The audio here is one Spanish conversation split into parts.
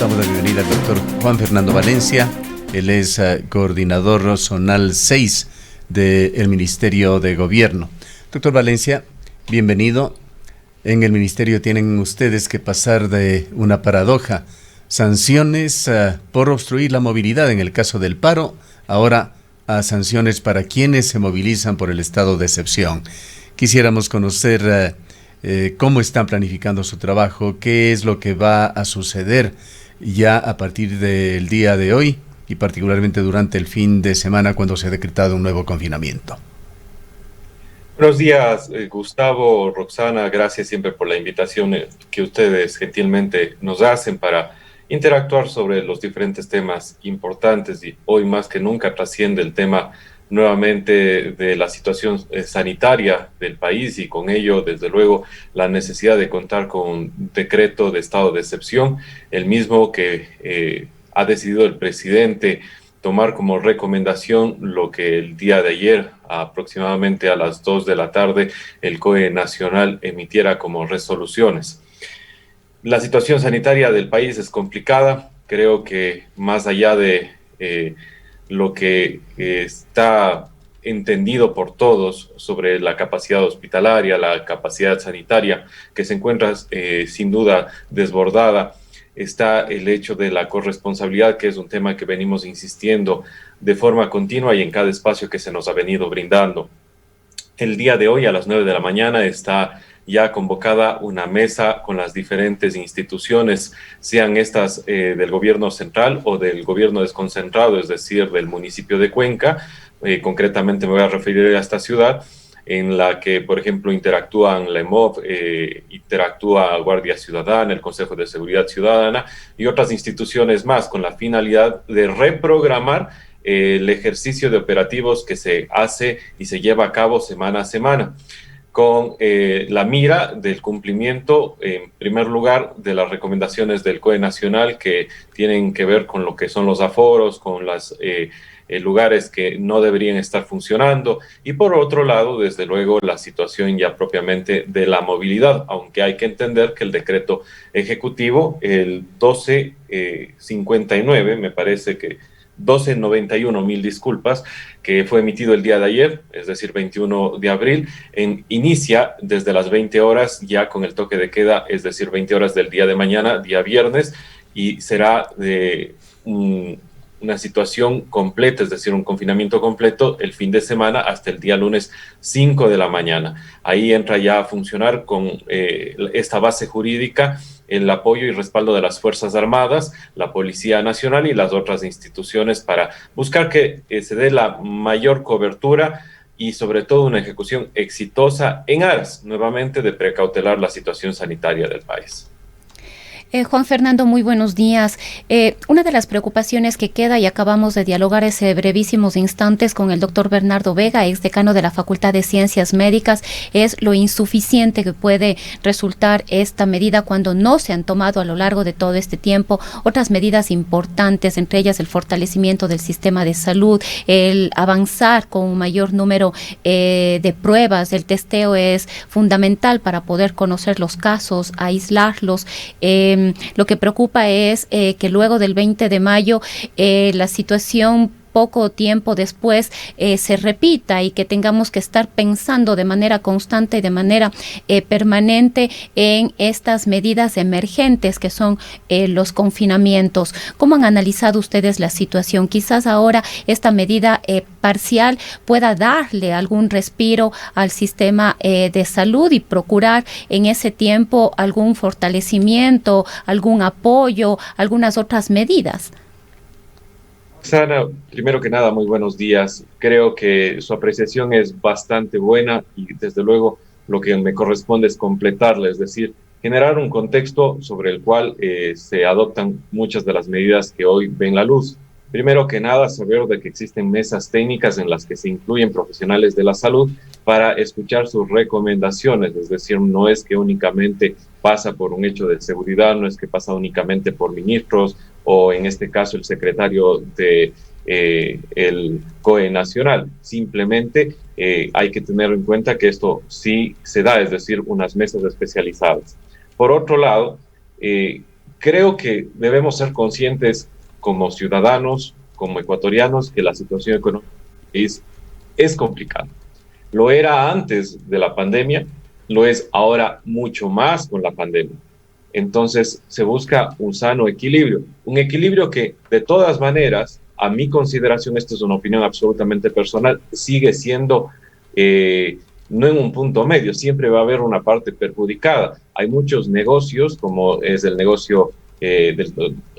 Damos la bienvenida al doctor Juan Fernando Valencia. Él es coordinador zonal 6 del Ministerio de Gobierno. Doctor Valencia, bienvenido. En el Ministerio tienen ustedes que pasar de una paradoja. Sanciones por obstruir la movilidad en el caso del paro, ahora a sanciones para quienes se movilizan por el estado de excepción. Quisiéramos conocer cómo están planificando su trabajo, qué es lo que va a suceder ya a partir del día de hoy y particularmente durante el fin de semana cuando se ha decretado un nuevo confinamiento. Buenos días, Gustavo, Roxana, gracias siempre por la invitación que ustedes gentilmente nos hacen para interactuar sobre los diferentes temas importantes, y hoy más que nunca trasciende el tema nuevamente de la situación sanitaria del país, y con ello, desde luego, la necesidad de contar con un decreto de estado de excepción, el mismo que ha decidido el presidente tomar como recomendación lo que el día de ayer, aproximadamente a las 2 de la tarde, el COE Nacional emitiera como resoluciones. La situación sanitaria del país es complicada. Creo que más allá de lo que está entendido por todos sobre la capacidad hospitalaria, la capacidad sanitaria, que se encuentra sin duda desbordada, está el hecho de la corresponsabilidad, que es un tema que venimos insistiendo de forma continua y en cada espacio que se nos ha venido brindando. El día de hoy a las 9 de la mañana está ya convocada una mesa con las diferentes instituciones, sean estas del gobierno central o del gobierno desconcentrado, es decir, del municipio de Cuenca. Concretamente me voy a referir a esta ciudad, en la que, por ejemplo, interactúan la EMOV, interactúa Guardia Ciudadana, el Consejo de Seguridad Ciudadana y otras instituciones más, con la finalidad de reprogramar el ejercicio de operativos que se hace y se lleva a cabo semana a semana, con la mira del cumplimiento, en primer lugar, de las recomendaciones del COE Nacional, que tienen que ver con lo que son los aforos, con las lugares que no deberían estar funcionando, y por otro lado, desde luego, la situación ya propiamente de la movilidad, aunque hay que entender que el decreto ejecutivo, el 1259, me parece que 1291, mil disculpas, que fue emitido el día de ayer, es decir, 21 de abril, inicia desde las 20 horas ya con el toque de queda, es decir, 20 horas del día de mañana, día viernes, y será de una situación completa, es decir, un confinamiento completo el fin de semana hasta el día lunes 5 de la mañana. Ahí entra ya a funcionar con esta base jurídica el apoyo y respaldo de las Fuerzas Armadas, la Policía Nacional y las otras instituciones para buscar que se dé la mayor cobertura y sobre todo una ejecución exitosa en aras, nuevamente, de precautelar la situación sanitaria del país. Juan Fernando, muy buenos días. Una de las preocupaciones que queda, y acabamos de dialogar hace brevísimos instantes con el doctor Bernardo Vega, ex decano de la Facultad de Ciencias Médicas, es lo insuficiente que puede resultar esta medida cuando no se han tomado a lo largo de todo este tiempo otras medidas importantes, entre ellas el fortalecimiento del sistema de salud, el avanzar con un mayor número de pruebas. El testeo es fundamental para poder conocer los casos, aislarlos. Lo que preocupa es que luego del 20 de mayo la situación poco tiempo después se repita y que tengamos que estar pensando de manera constante y de manera permanente en estas medidas emergentes que son los confinamientos. ¿Cómo han analizado ustedes la situación? Quizás ahora esta medida parcial pueda darle algún respiro al sistema de salud y procurar en ese tiempo algún fortalecimiento, algún apoyo, algunas otras medidas. Roxana, primero que nada, muy buenos días. Creo que su apreciación es bastante buena y desde luego lo que me corresponde es completarla, es decir, generar un contexto sobre el cual se adoptan muchas de las medidas que hoy ven la luz. Primero que nada, saber de que existen mesas técnicas en las que se incluyen profesionales de la salud para escuchar sus recomendaciones, es decir, no es que únicamente pasa por un hecho de seguridad, no es que pasa únicamente por ministros o en este caso el secretario de el COE Nacional. Simplemente hay que tener en cuenta que esto sí se da, es decir, unas mesas especializadas. Por otro lado, creo que debemos ser conscientes como ciudadanos, como ecuatorianos, que la situación económica es complicada. Lo era antes de la pandemia, lo es ahora mucho más con la pandemia. Entonces se busca un sano equilibrio, un equilibrio que de todas maneras, a mi consideración, esta es una opinión absolutamente personal, sigue siendo no en un punto medio, siempre va a haber una parte perjudicada. Hay muchos negocios, como es el negocio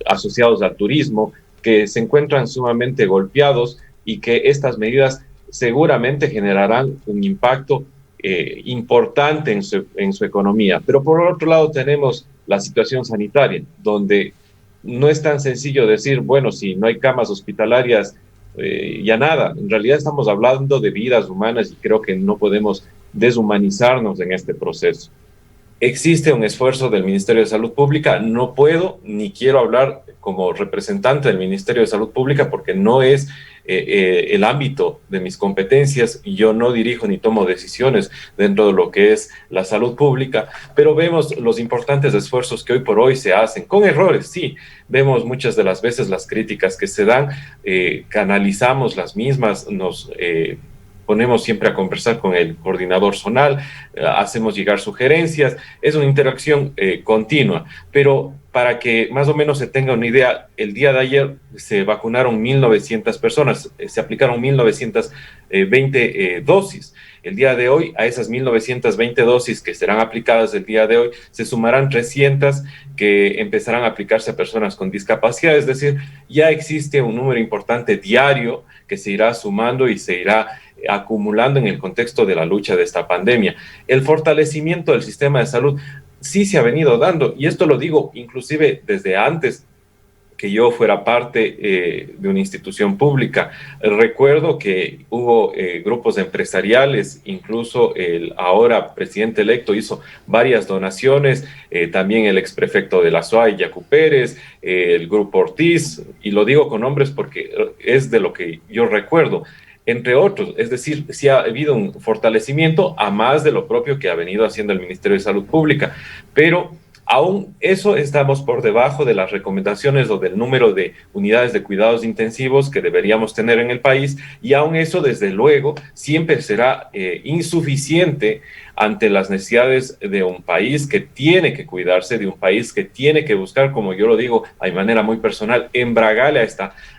asociados al turismo, que se encuentran sumamente golpeados y que estas medidas seguramente generarán un impacto importante en su economía. Pero por otro lado tenemos la situación sanitaria, donde no es tan sencillo decir, bueno, si no hay camas hospitalarias, ya nada. En realidad estamos hablando de vidas humanas y creo que no podemos deshumanizarnos en este proceso. Existe un esfuerzo del Ministerio de Salud Pública. No puedo ni quiero hablar como representante del Ministerio de Salud Pública porque no es el ámbito de mis competencias. Yo no dirijo ni tomo decisiones dentro de lo que es la salud pública, pero vemos los importantes esfuerzos que hoy por hoy se hacen, con errores, sí. Vemos muchas de las veces las críticas que se dan, canalizamos las mismas, nos ponemos siempre a conversar con el coordinador zonal, hacemos llegar sugerencias, es una interacción continua, pero para que más o menos se tenga una idea, el día de ayer se vacunaron 1.900 personas, se aplicaron 1.920 dosis. El día de hoy, a esas 1.920 dosis que serán aplicadas el día de hoy, se sumarán 300 que empezarán a aplicarse a personas con discapacidad, es decir, ya existe un número importante diario que se irá sumando y se irá acumulando en el contexto de la lucha de esta pandemia. El fortalecimiento del sistema de salud sí se ha venido dando, y esto lo digo inclusive desde antes que yo fuera parte de una institución pública. Recuerdo que hubo grupos empresariales, incluso el ahora presidente electo hizo varias donaciones, también el exprefecto de la SUAY, Yacu Pérez, el Grupo Ortiz, y lo digo con nombres porque es de lo que yo recuerdo, entre otros. Es decir, sí ha habido un fortalecimiento a más de lo propio que ha venido haciendo el Ministerio de Salud Pública, pero aún eso estamos por debajo de las recomendaciones o del número de unidades de cuidados intensivos que deberíamos tener en el país, y aún eso, desde luego, siempre será insuficiente ante las necesidades de un país que tiene que cuidarse, de un país que tiene que buscar, como yo lo digo de manera muy personal, embragarle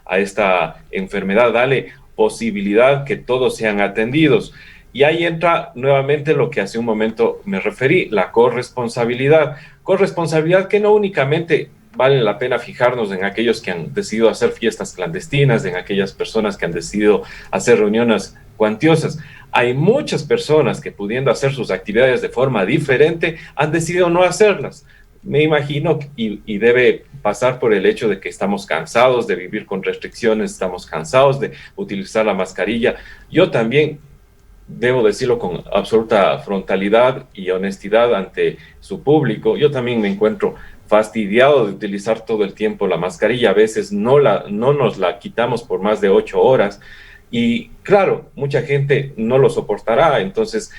a esta enfermedad, darle posibilidad que todos sean atendidos. Y ahí entra nuevamente lo que hace un momento me referí, la corresponsabilidad. Corresponsabilidad que no únicamente vale la pena fijarnos en aquellos que han decidido hacer fiestas clandestinas, en aquellas personas que han decidido hacer reuniones cuantiosas. Hay muchas personas que, pudiendo hacer sus actividades de forma diferente, han decidido no hacerlas. Me imagino, y debe pasar por el hecho de que estamos cansados de vivir con restricciones, estamos cansados de utilizar la mascarilla. Yo también, debo decirlo con absoluta frontalidad y honestidad ante su público, yo también me encuentro fastidiado de utilizar todo el tiempo la mascarilla. A veces no nos la quitamos por más de 8 horas y claro, mucha gente no lo soportará. Entonces,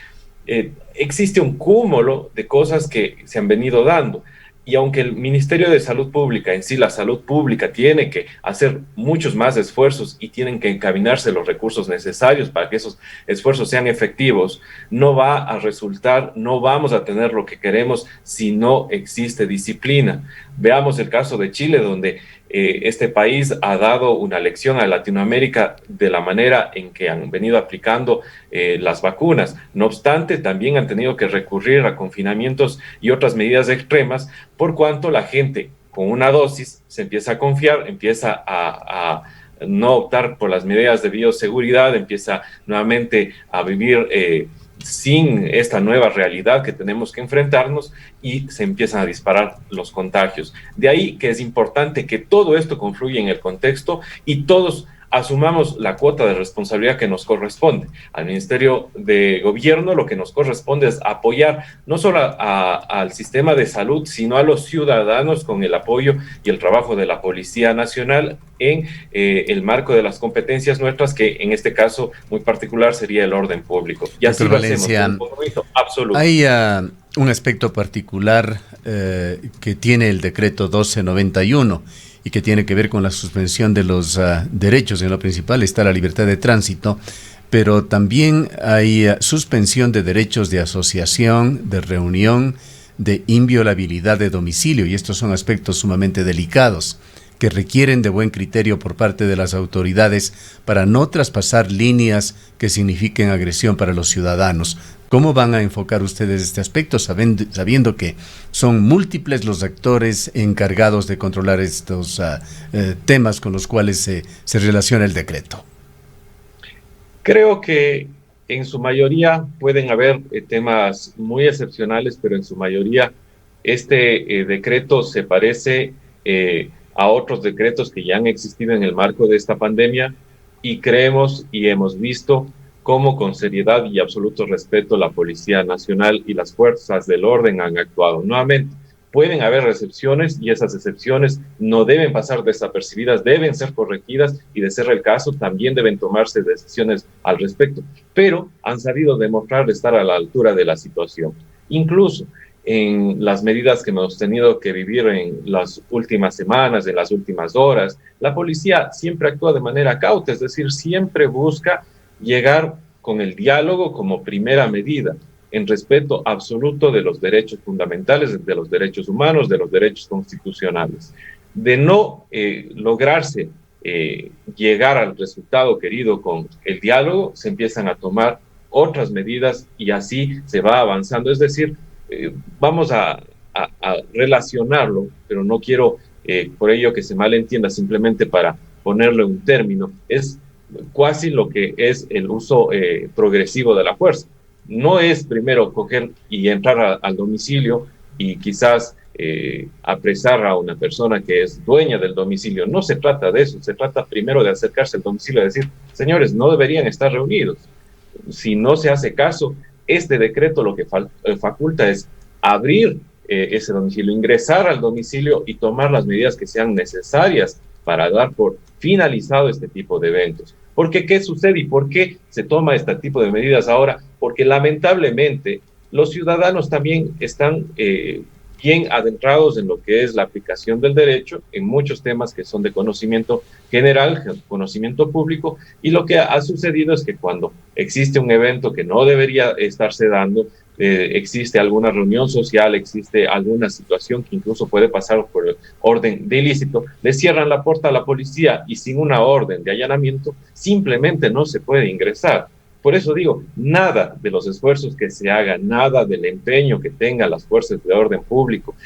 existe un cúmulo de cosas que se han venido dando. Y aunque el Ministerio de Salud Pública, en sí la salud pública, tiene que hacer muchos más esfuerzos y tienen que encaminarse los recursos necesarios para que esos esfuerzos sean efectivos, no va a resultar, no vamos a tener lo que queremos si no existe disciplina. Veamos el caso de Chile, donde este país ha dado una lección a Latinoamérica de la manera en que han venido aplicando las vacunas. No obstante, también han tenido que recurrir a confinamientos y otras medidas extremas, por cuanto la gente con una dosis se empieza a confiar, empieza a no optar por las medidas de bioseguridad, empieza nuevamente a vivir sin esta nueva realidad que tenemos que enfrentarnos, y se empiezan a disparar los contagios. De ahí que es importante que todo esto confluya en el contexto y todos asumamos la cuota de responsabilidad que nos corresponde. Al Ministerio de Gobierno lo que nos corresponde es apoyar no solo al sistema de salud, sino a los ciudadanos con el apoyo y el trabajo de la Policía Nacional en el marco de las competencias nuestras, que en este caso muy particular sería el orden público. Y así lo hacemos, un compromiso absoluto. un aspecto particular que tiene el decreto 1291 y que tiene que ver con la suspensión de los derechos. En lo principal está la libertad de tránsito, pero también hay suspensión de derechos de asociación, de reunión, de inviolabilidad de domicilio, y estos son aspectos sumamente delicados que requieren de buen criterio por parte de las autoridades para no traspasar líneas que signifiquen agresión para los ciudadanos. ¿Cómo van a enfocar ustedes este aspecto, sabiendo que son múltiples los actores encargados de controlar estos temas con los cuales se relaciona el decreto? Creo que en su mayoría pueden haber temas muy excepcionales, pero en su mayoría este decreto se parece a otros decretos que ya han existido en el marco de esta pandemia, y creemos y hemos visto cómo con seriedad y absoluto respeto la Policía Nacional y las fuerzas del orden han actuado. Nuevamente, pueden haber excepciones, y esas excepciones no deben pasar desapercibidas, deben ser corregidas, y de ser el caso también deben tomarse decisiones al respecto, pero han sabido demostrar estar a la altura de la situación. Incluso en las medidas que hemos tenido que vivir en las últimas semanas, en las últimas horas, la policía siempre actúa de manera cauta, es decir, siempre busca llegar con el diálogo como primera medida, en respeto absoluto de los derechos fundamentales, de los derechos humanos, de los derechos constitucionales. De no lograrse llegar al resultado querido con el diálogo, se empiezan a tomar otras medidas y así se va avanzando. Es decir, vamos a relacionarlo, pero no quiero por ello que se malentienda, simplemente para ponerle un término, es casi lo que es el uso progresivo de la fuerza. No es primero coger y entrar al domicilio y quizás apresar a una persona que es dueña del domicilio. No se trata de eso, se trata primero de acercarse al domicilio y decir, señores, no deberían estar reunidos. Si no se hace caso, este decreto lo que faculta es abrir ese domicilio, ingresar al domicilio y tomar las medidas que sean necesarias para dar por finalizado este tipo de eventos. Porque ¿qué sucede y por qué se toma este tipo de medidas ahora? Porque lamentablemente los ciudadanos también están bien adentrados en lo que es la aplicación del derecho, en muchos temas que son de conocimiento general, conocimiento público, y lo que ha sucedido es que cuando existe un evento que no debería estarse dando, existe alguna reunión social, existe alguna situación que incluso puede pasar por el orden de ilícito, le cierran la puerta a la policía y sin una orden de allanamiento simplemente no se puede ingresar. Por eso digo, nada de los esfuerzos que se hagan, nada del empeño que tengan las fuerzas de orden público,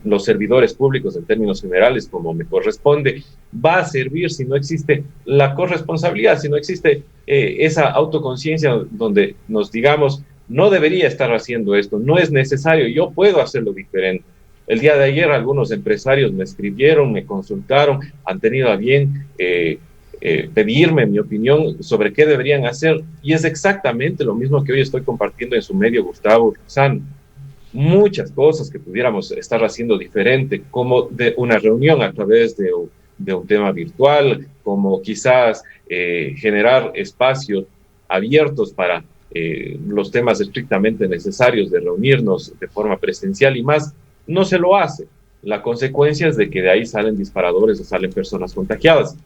los servidores públicos en términos generales, como me corresponde, va a servir si no existe la corresponsabilidad, si no existe esa autoconciencia donde nos digamos, no debería estar haciendo esto, no es necesario, yo puedo hacerlo diferente. El día de ayer algunos empresarios me escribieron, me consultaron, han tenido a bien pedirme mi opinión sobre qué deberían hacer, y es exactamente lo mismo que hoy estoy compartiendo en su medio, Gustavo, Roxana. Muchas cosas que pudiéramos estar haciendo diferente, como de una reunión a través de un tema virtual, como quizás generar espacios abiertos para los temas estrictamente necesarios de reunirnos de forma presencial y más, no se lo hace. La consecuencia es de que de ahí salen disparadores o salen personas contagiadas.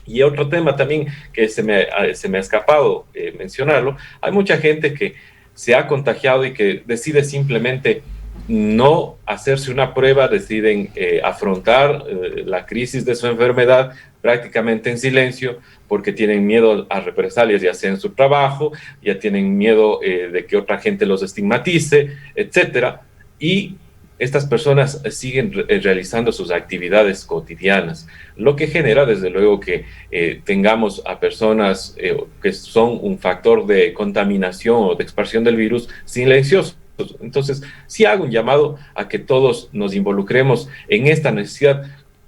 Y otro tema también que se me ha escapado mencionarlo, hay mucha gente que se ha contagiado y que decide simplemente no hacerse una prueba, deciden afrontar la crisis de su enfermedad prácticamente en silencio, porque tienen miedo a represalias, ya sea en su trabajo, ya tienen miedo de que otra gente los estigmatice, etcétera. Y estas personas siguen realizando sus actividades cotidianas, lo que genera desde luego que tengamos a personas que son un factor de contaminación o de expansión del virus silenciosos. Entonces, sí hago un llamado a que todos nos involucremos en esta necesidad.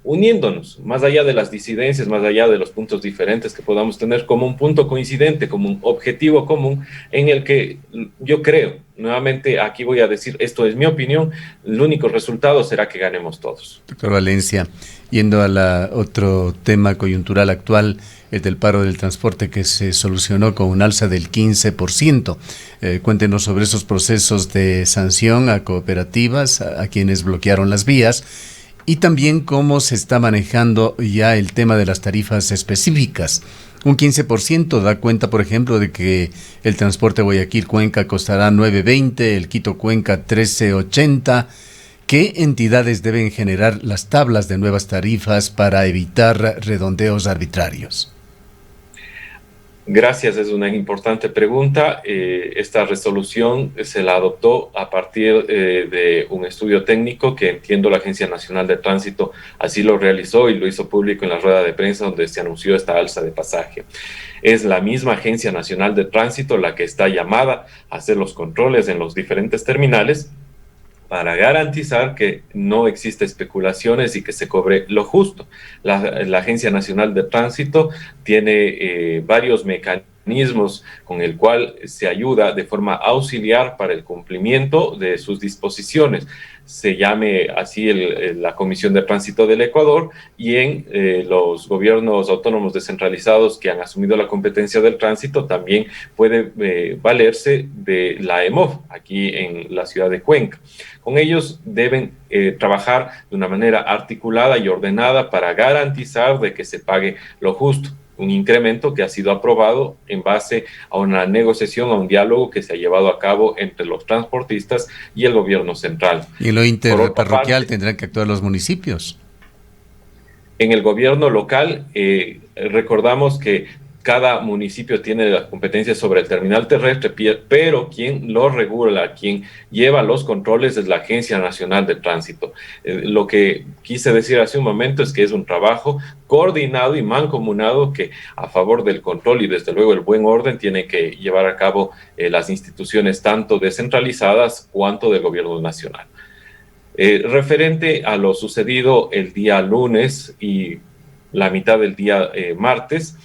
uniéndonos, más allá de las disidencias, más allá de los puntos diferentes que podamos tener, como un punto coincidente, como un objetivo común en el que yo creo, nuevamente aquí voy a decir, esto es mi opinión, el único resultado será que ganemos todos. Doctor Valencia, yendo a otro tema coyuntural actual, el del paro del transporte que se solucionó con un alza del 15%. Cuéntenos sobre esos procesos de sanción a cooperativas, a quienes bloquearon las vías, y también cómo se está manejando ya el tema de las tarifas específicas. Un 15% da cuenta, por ejemplo, de que el transporte Guayaquil-Cuenca costará 9.20, el Quito-Cuenca 13.80. ¿Qué entidades deben generar las tablas de nuevas tarifas para evitar redondeos arbitrarios? Gracias, es una importante pregunta. Esta resolución se la adoptó a partir de un estudio técnico que entiendo la Agencia Nacional de Tránsito así lo realizó y lo hizo público en la rueda de prensa donde se anunció esta alza de pasaje. Es la misma Agencia Nacional de Tránsito la que está llamada a hacer los controles en los diferentes terminales para garantizar que no existe especulaciones y que se cobre lo justo. La Agencia Nacional de Tránsito tiene varios mecanismos con el cual se ayuda de forma auxiliar para el cumplimiento de sus disposiciones. Se llame así la Comisión de Tránsito del Ecuador y en los gobiernos autónomos descentralizados que han asumido la competencia del tránsito también puede valerse de la EMOV aquí en la ciudad de Cuenca. Con ellos deben trabajar de una manera articulada y ordenada para garantizar de que se pague lo justo. Un incremento que ha sido aprobado en base a una negociación, a un diálogo que se ha llevado a cabo entre los transportistas y el gobierno central. Y en lo interparroquial tendrán que actuar los municipios. En el gobierno local, recordamos que cada municipio tiene la competencia sobre el terminal terrestre, pero quien lo regula, quien lleva los controles es la Agencia Nacional de Tránsito. Lo que quise decir hace un momento es que es un trabajo coordinado y mancomunado que a favor del control y desde luego el buen orden tiene que llevar a cabo las instituciones tanto descentralizadas cuanto del gobierno nacional. Referente a lo sucedido el día lunes y la mitad del día martes,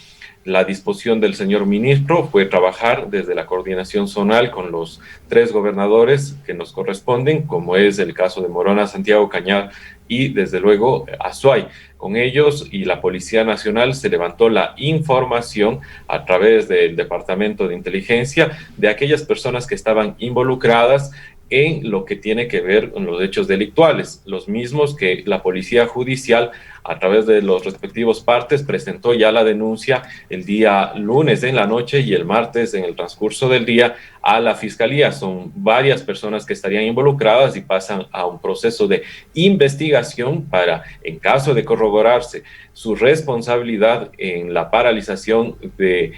la disposición del señor ministro fue trabajar desde la coordinación zonal con los 3 gobernadores que nos corresponden, como es el caso de Morona, Santiago, Cañar y desde luego Azuay. Con ellos y la Policía Nacional se levantó la información a través del Departamento de Inteligencia de aquellas personas que estaban involucradas en lo que tiene que ver con los hechos delictuales, los mismos que la Policía Judicial a través de los respectivos partes presentó ya la denuncia el día lunes en la noche y el martes en el transcurso del día a la Fiscalía. Son varias personas que estarían involucradas y pasan a un proceso de investigación para, en caso de corroborarse su responsabilidad en la paralización de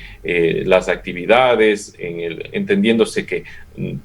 las actividades, entendiéndose que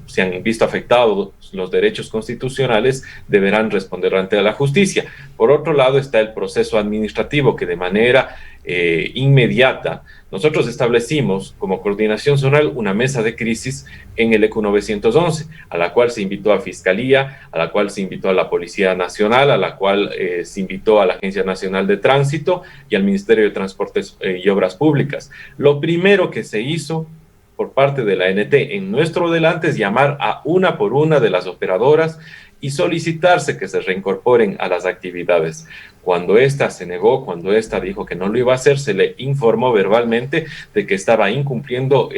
se han visto afectados los derechos constitucionales, deberán responder ante la justicia. Por otro lado está el proceso administrativo que de manera inmediata nosotros establecimos como coordinación zonal una mesa de crisis en el ECU 911, a la cual se invitó a Fiscalía, a la cual se invitó a la Policía Nacional, a la cual se invitó a la Agencia Nacional de Tránsito y al Ministerio de Transportes y Obras Públicas. Lo primero que se hizo por parte de la ANT en nuestro delante es llamar a una por una de las operadoras y solicitarse que se reincorporen a las actividades. Cuando ésta se negó, cuando ésta dijo que no lo iba a hacer, se le informó verbalmente de que estaba incumpliendo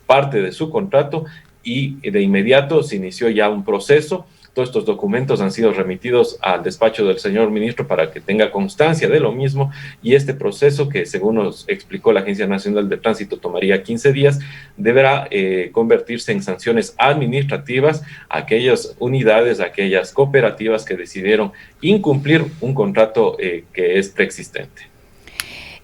parte de su contrato y de inmediato se inició ya un proceso. Todos estos documentos han sido remitidos al despacho del señor ministro para que tenga constancia de lo mismo y este proceso, que según nos explicó la Agencia Nacional de Tránsito tomaría 15 días, deberá convertirse en sanciones administrativas a aquellas unidades, a aquellas cooperativas que decidieron incumplir un contrato que es preexistente.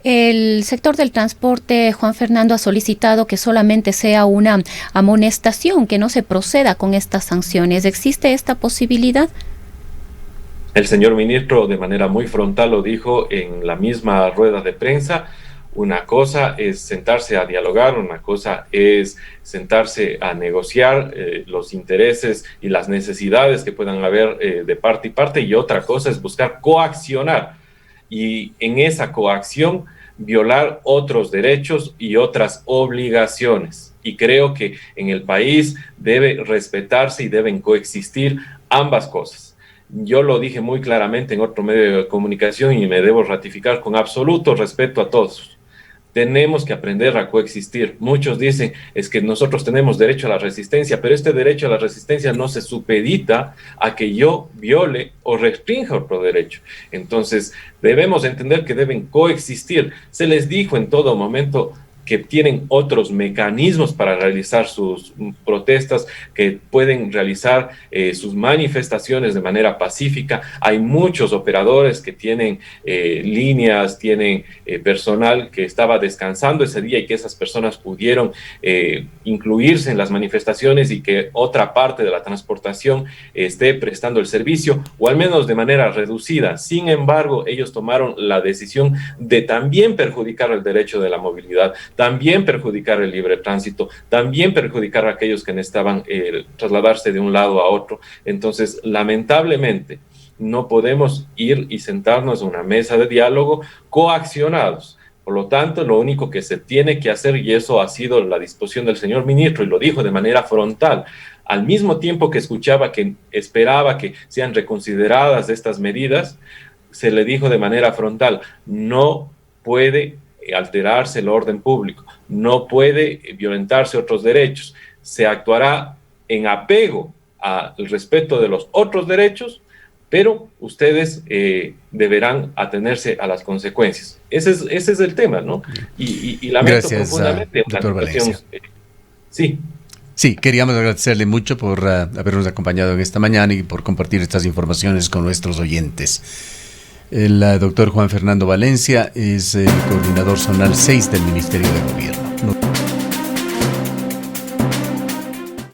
El sector del transporte, Juan Fernando, ha solicitado que solamente sea una amonestación, que no se proceda con estas sanciones. ¿Existe esta posibilidad? El señor ministro de manera muy frontal lo dijo en la misma rueda de prensa. Una cosa es sentarse a dialogar, una cosa es sentarse a negociar los intereses y las necesidades que puedan haber de parte y parte, y otra cosa es buscar coaccionar y en esa coacción violar otros derechos y otras obligaciones. Y creo que en el país debe respetarse y deben coexistir ambas cosas. Yo lo dije muy claramente en otro medio de comunicación y me debo ratificar con absoluto respeto a todos. Tenemos que aprender a coexistir. Muchos dicen, es que nosotros tenemos derecho a la resistencia, pero este derecho a la resistencia no se supedita a que yo viole o restrinja otro derecho. Entonces, debemos entender que deben coexistir. Se les dijo en todo momento que tienen otros mecanismos para realizar sus protestas, que pueden realizar sus manifestaciones de manera pacífica. Hay muchos operadores que tienen líneas, tienen personal que estaba descansando ese día y que esas personas pudieron incluirse en las manifestaciones y que otra parte de la transportación esté prestando el servicio, o al menos de manera reducida. Sin embargo, ellos tomaron la decisión de también perjudicar el derecho de la movilidad, también perjudicar el libre tránsito, también perjudicar a aquellos que necesitaban trasladarse de un lado a otro. Entonces, lamentablemente, no podemos ir y sentarnos en una mesa de diálogo coaccionados. Por lo tanto, lo único que se tiene que hacer, y eso ha sido la disposición del señor ministro, y lo dijo de manera frontal, al mismo tiempo que esperaba que sean reconsideradas estas medidas, se le dijo de manera frontal, no puede alterarse el orden público, no puede violentarse otros derechos, se actuará en apego al respeto de los otros derechos, pero ustedes deberán atenerse a las consecuencias. Ese es el tema, ¿no? Y lamento profundamente la situación. Sí. Sí, queríamos agradecerle mucho por habernos acompañado en esta mañana y por compartir estas informaciones con nuestros oyentes. El doctor Juan Fernando Valencia es el coordinador zonal 6 del Ministerio de Gobierno.